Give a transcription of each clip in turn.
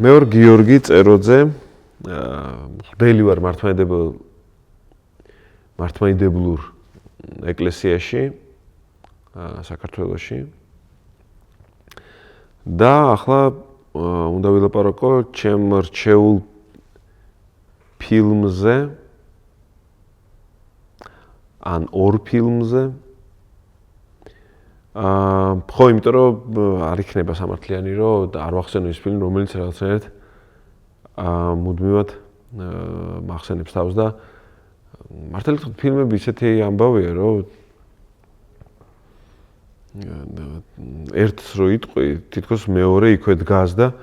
მე ვარ გიორგი წეროძე, მღვდელი ვარ მართლმადიდებლურ ეკლესიაში, საქართველოში. და ახლა უნდა ვილაპარაკო ჩემ რჩეულ ფილმზე, ან ორ ფილმზე. ხო, იმიტომ რომ არ იქნება სამართლიანი, რომ არ ვახსენო ის ფილმი, რომელიც რაღაცნაირად მუდმივად მახსენებს თავს და მართალი გითხრათ, ფილმები ისეთი ამბავია, რომ ერთს რო იტყვი, თითქოს მეორე იქვე დგას და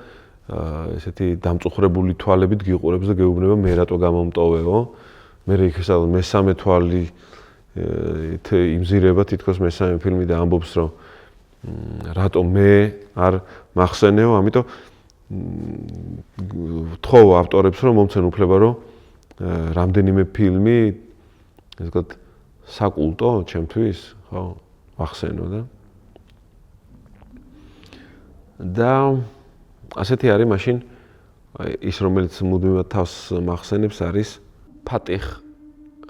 ესეთი დამწუხრებული თვალებით გიყურებს და გეუბნება მე რატო გამომტოვეო. მე იქ მესამე თვალი იმზირება თითქოს მესამე ფილმი და ამბობს, რომ რატო მე არ მახსენეო, ამიტომ ვთხოვ ავტორებს, რომ მომცენ უფლება, რომ რამდენიმე ფილმი, ესე ვთქვათ, საკულტო ჩემთვის, ხო, ვახსენო და ასეთი არის მაშინ ის, რომელიც მუდმივად თავს მახსენებს, არის ფატიხ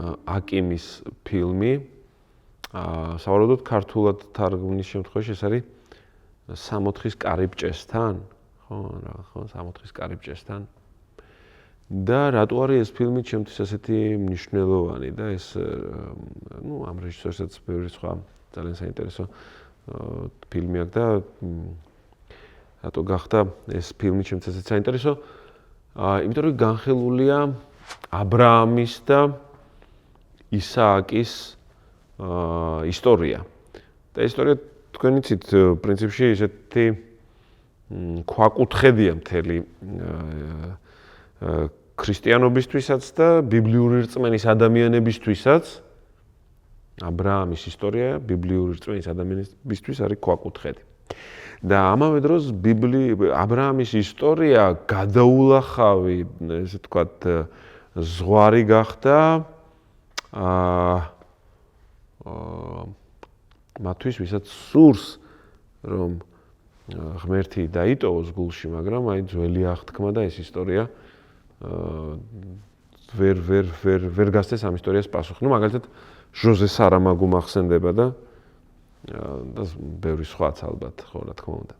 აკიმის ფილმი. სავარაუდოდ ქართულად თარგმნის შემთხვევაში ეს არის 60-ის კარიბჭესთან, ხო, ხო, 60-ის კარიბჭესთან. და რატო არის ეს ფილმი ჩემთვის ასეთი მნიშვნელოვანი და ეს ამ რეჟისორსაც ბევრი სხვა ძალიან საინტერესო ფილმი აქვს და რატო გახდა ეს ფილმი ჩემთვის ასეთი საინტერესო? იმიტომ რომ განხილულია აბრაამის და ისააკის ისტორია. და ისტორია თქვენ იცით, პრინციპში ესეთი ქვაკუთხედია მთელი ქრისტიანობისთვისაც და ბიბლიური რწმენის ადამიანებისთვისაც. აბრაამის ისტორია ბიბლიური რწმენის ადამიანებისთვის არის ქვაკუთხედი. და ამავე დროს აბრაამის ისტორია გადაულახავი, ესე ვთქვათ, ზღვარი გახდა მათთვის, ვისაც სურს, რომ ღმერთი დაიტოვოს გულში, მაგრამ აი ძველი აღთქმა და ეს ისტორია ვერ გასცეს ამ ისტორიას პასუხი. მაგალითად, ჟოზე სარამაგუ მახსენდება და ბევრი სხვაც ალბათ, ხო, რა თქმა უნდა.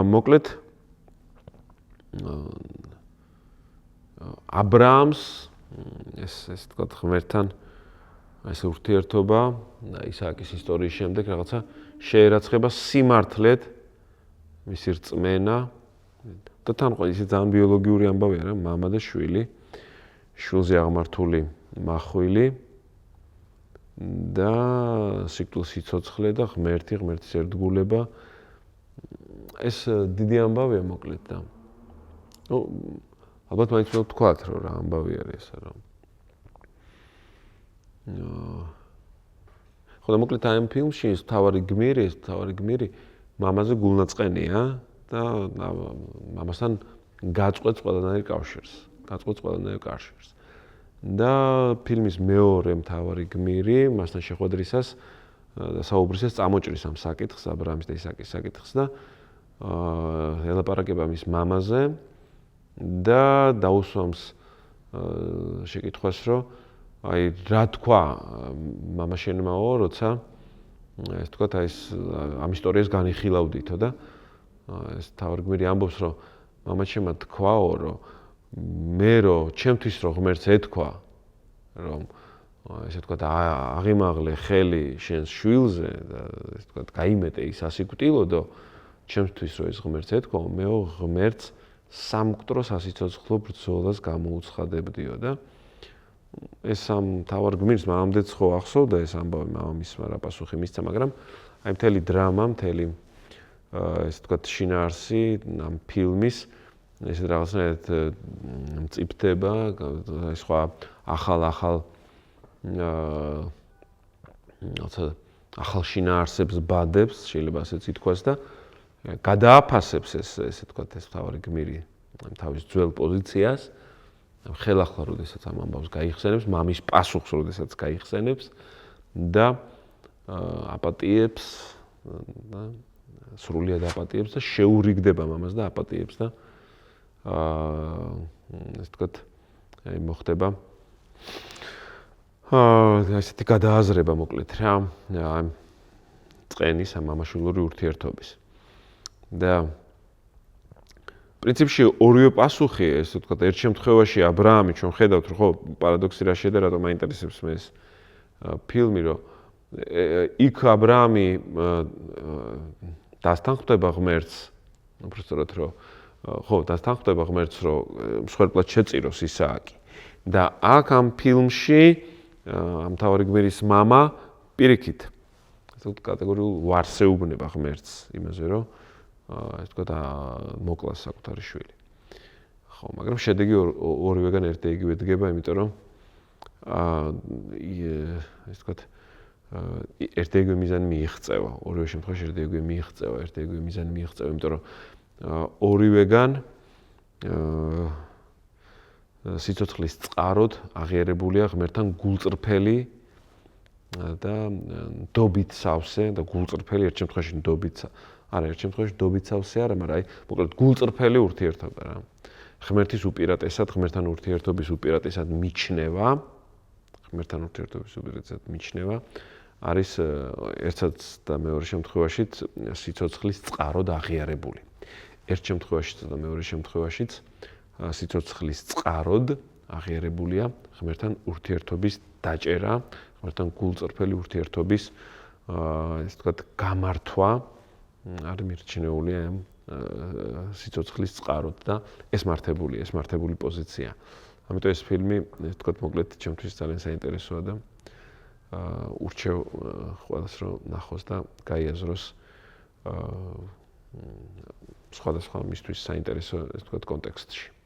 მოკლედ აბრაამს ეს ვთქვათ, ღმერთთან ეს ურთიერთობა და ისააკის ისტორიის შემდეგ რაღაცა შეერაცხება სიმართლედ მისი რწმენა და თან ყოველ ისე ძალიან ბიოლოგიური ამბავია რა, მამა და შვილი, შვილზე აღმართული მახვილი და სიკვდილის სიცოცხლე და ღმერთის ერთგულება. ეს დიდი ამბავია მოკლედ და ალბათ მაინც უნდა ვთქვათ, რომ რა ამბავი არის ეს, რომ ხო და მოკლედ ამ ფილმში თავარი გმირი მამაზე გულნაწყენია და მამასთან გაწყვეტს ყველანაირ კავშირს. და ფილმის მეორე მთავარი გმირი მასთან შეხვედრისას და საუბრისას წამოჭრის ამ საკითხს, აბრაამის და ისააკის საკითხს და ელაპარაკება მის მამაზე და დაუსვამს შეკითხვას, რომ აი რა თქვა მამა შენმაო, როცა ეს თქვა ამ ისტორიას განიხილავდითო და ეს თავარი გმირი ამბობს, რომ მამა ჩემმა თქვაო, რომ მე ჩემთვის რომ ღმერთს ეთქვა, რომ ესე ვთქვათ, აღიმაღლე ხელი შენს შვილზე და ესე ვთქვათ, გაიმეტე ის ასიკვდილოდო, ჩემთვის რომ ეს ღმერთს ეთქვა, მეო ღმერთს სამკვდრო სასიცოცხლო ბრძოლას გამოუცხადებდიო და ეს ამ თავარ გმირს მამამდეც ხო ახსოვდა ეს ამბავი, მამამისმა რა პასუხი მისცა, მაგრამ აი მთელი დრამა, მთელი ესე ვთქვათ, შინაარსი ამ ფილმის ეს რაღაცნაირად მწიფდება, სხვა ახალ შინაარსებს ბადებს, შეიძლება ასეც ითქვას და გადააფასებს ესე ვთქვათ, ეს თავარი გმირი თავის ძველ პოზიციას, ხელახლა როდესაც ამ ამბავს გაიხსენებს, მამის პასუხს როდესაც გაიხსენებს და აპატიებს და სრულიად აპატიებს და შეურიგდება მამას და აპატიებს და ესე ვთქვათ, აი მოხდება ესეთი გადააზრება მოკლედ რა, წყენის ამ მამაშვილური ურთიერთობის. და პრინციპში ორივე პასუხი, ესე ვთქვათ, ერთ შემთხვევაში ა ブラ ამი ჩვენ ხედავთ, რომ ხო, პარადოქსი რა შედა, რატომ მაინტერესებს მე ეს ფილმი, რომ იქ ა ブラ ამი დასთან ხვდება ღმერთს, უბრალოდ რომ ხო, დასთან ხვდება ღმერთს, რომ მსხვერპლად შეწიროს ისააკი. და აქ ამ ფილმში ამ თავარი გმირის მამა პირიქით, ასე ვთქვათ, კატეგორიულ ვარს ეუბნება ღმერთს იმაზე, რომ ასე ვთქვათ, მოკლას საკუთარი შვილი. ხო, მაგრამ შედეგი ორივეგან ერთ-იგივე დგება, იმიტომ რომ ასე ვთქვათ, ერთ-იგივე მიზანი მიიღწევა, ორივე შემთხვევაში ერთ-იგივე მიიღწევა, ერთ-იგივე მიზანი მიიღწევა, იმიტომ რომ ორივეგან სიცოცხლის წყაროდ აღიარებულია ღმერთთან გულწრფელი და დობით სავსე და გულწრფელი ერთ შემთხვევაში დობით არა, ერთ შემთხვევაში დობით სავსე არა, მაგრამ აი, მოკლედ გულწრფელი ურთიერთობა რა. ღმერთის უპირატესად, ღმერთთან ურთიერთობის უპირატესად მიჩნევა, ღმერთთან ურთიერთობის უპირატესად მიჩნევა არის ერთსაც და მეორე შემთხვევაშიც სიცოცხლის წყაროდ აღიარებული. ერთ შემთხვევაშიც და მეორე შემთხვევაშიც სიცოცხლის წყაროდ აღიარებულია ღმერთთან ურთიერთობის დაჭერა, ღმერთთან გულწრფელი ურთიერთობის ესე ვთქვათ, გამართვა არის მირჩნეული ამ სიცოცხლის წყაროდ და ეს მართებული პოზიცია. ამიტომ ეს ფილმი, ესე ვთქვათ, მოკლედ ჩემთვის ძალიან საინტერესოა და ურჩევ ყველას რომ ნახოს და გაიაზროს სხვადასხვა მისთვის საინტერესო, ესე ვთქვათ, კონტექსტში.